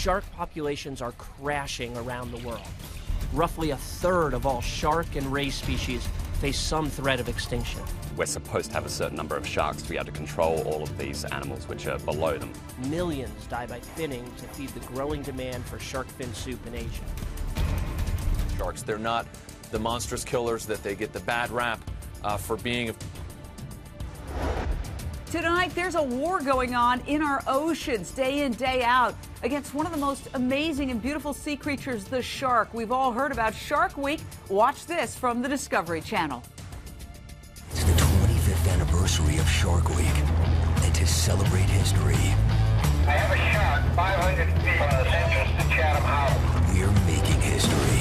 shark populations are crashing around the world. Roughly a third of all shark and ray species face some threat of extinction. We're supposed to have a certain number of sharks to be able to control all of these animals which are below them. Millions die by finning to feed the growing demand for shark fin soup in Asia. Sharks, they're not the monstrous killers that they get the bad rap for being. Tonight, there's a war going on in our oceans, day in, day out, against one of the most amazing and beautiful sea creatures, the shark. We've all heard about Shark Week. Watch this from the Discovery Channel. It's the 25th anniversary of Shark Week, and to celebrate history, I have a shark 500 feet from the entrance to Chatham Harbor. we're making history.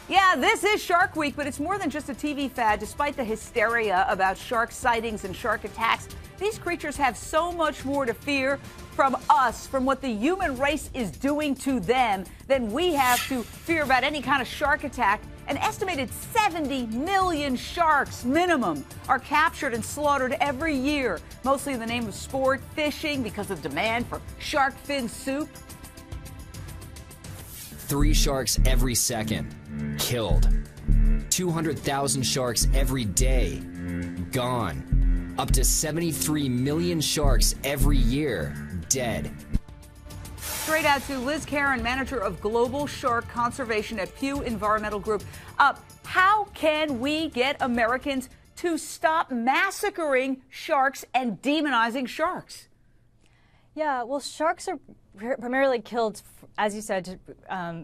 Yeah, this is Shark Week, but it's more than just a TV fad. Despite the hysteria about shark sightings and shark attacks, these creatures have so much more to fear from us, from what the human race is doing to them, than we have to fear about any kind of shark attack. An estimated 70 million sharks minimum are captured and slaughtered every year, mostly in the name of sport, fishing, because of demand for shark fin soup. 3 sharks every second, killed. 200,000 sharks every day, gone. Up to 73 million sharks every year, dead. Straight out to Liz Karen, manager of Global Shark Conservation at Pew Environmental Group. How can we get Americans to stop massacring sharks and demonizing sharks? Yeah, well, sharks are primarily killed, as you said,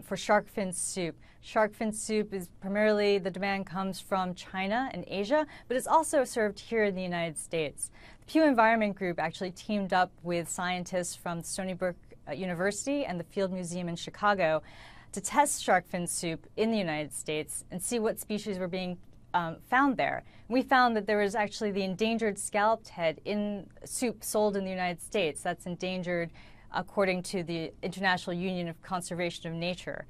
for shark fin soup. Shark fin soup is primarily, the demand comes from China and Asia, but it's also served here in the United States. The Pew Environment Group actually teamed up with scientists from Stony Brook University and the Field Museum in Chicago to test shark fin soup in the United States and see what species were being found there. We found that there was actually the endangered scalloped head in soup sold in the United States. That's endangered according to the International Union of Conservation of Nature,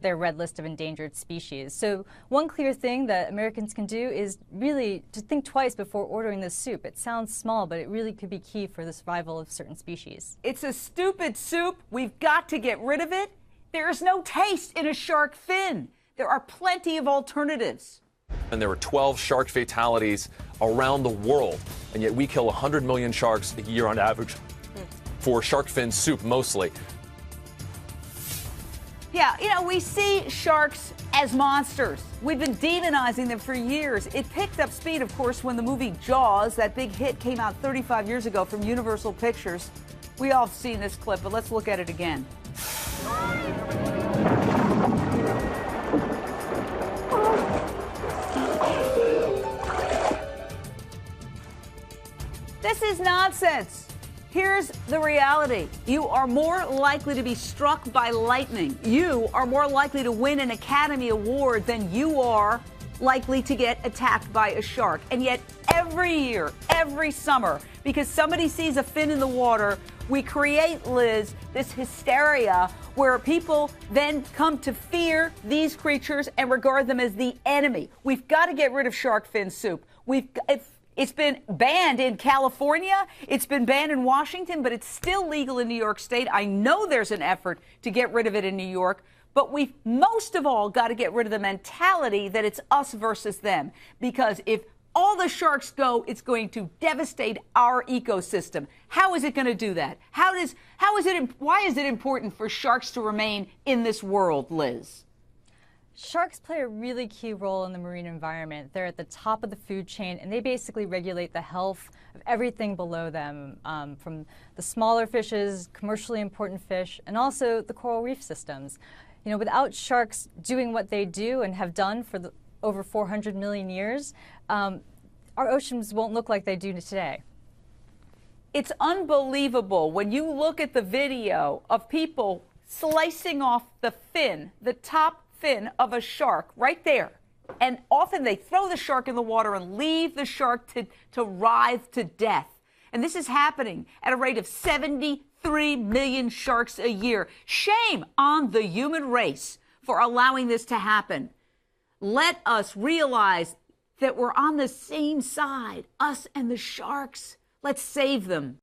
their red list of endangered species. So one clear thing that Americans can do is really to think twice before ordering this soup. It sounds small, but it really could be key for the survival of certain species. It's a stupid soup. We've got to get rid of it. There is no taste in a shark fin. There are plenty of alternatives. And there were 12 shark fatalities around the world, and yet we kill 100 million sharks a year on average for shark fin soup mostly. Yeah, you know, we see sharks as monsters. We've been demonizing them for years. It picked up speed, of course, when the movie Jaws, that big hit, came out 35 years ago from Universal Pictures. We all have seen this clip, but let's look at it again. This is nonsense. Here's the reality. You are more likely to be struck by lightning. You are more likely to win an Academy Award than you are likely to get attacked by a shark. And yet every year, every summer, because somebody sees a fin in the water, we create, Liz, this hysteria where people then come to fear these creatures and regard them as the enemy. We've got to get rid of shark fin soup. It's been banned in California. It's been banned in Washington, but it's still legal in New York State. I know there's an effort to get rid of it in New York, but we've most of all got to get rid of the mentality that it's us versus them. Because if all the sharks go, it's going to devastate our ecosystem. How is it going to do that? Why is it important for sharks to remain in this world, Liz? Sharks play a really key role in the marine environment. They're at the top of the food chain, and they basically regulate the health of everything below them, from the smaller fishes, commercially important fish, and also the coral reef systems. You know, without sharks doing what they do and have done for over 400 million years, our oceans won't look like they do today. It's unbelievable when you look at the video of people slicing off the fin, the top fin of a shark right there. And often they throw the shark in the water and leave the shark to writhe to death. And this is happening at a rate of 73 million sharks a year. Shame on the human race for allowing this to happen. Let us realize that we're on the same side, us and the sharks. Let's save them.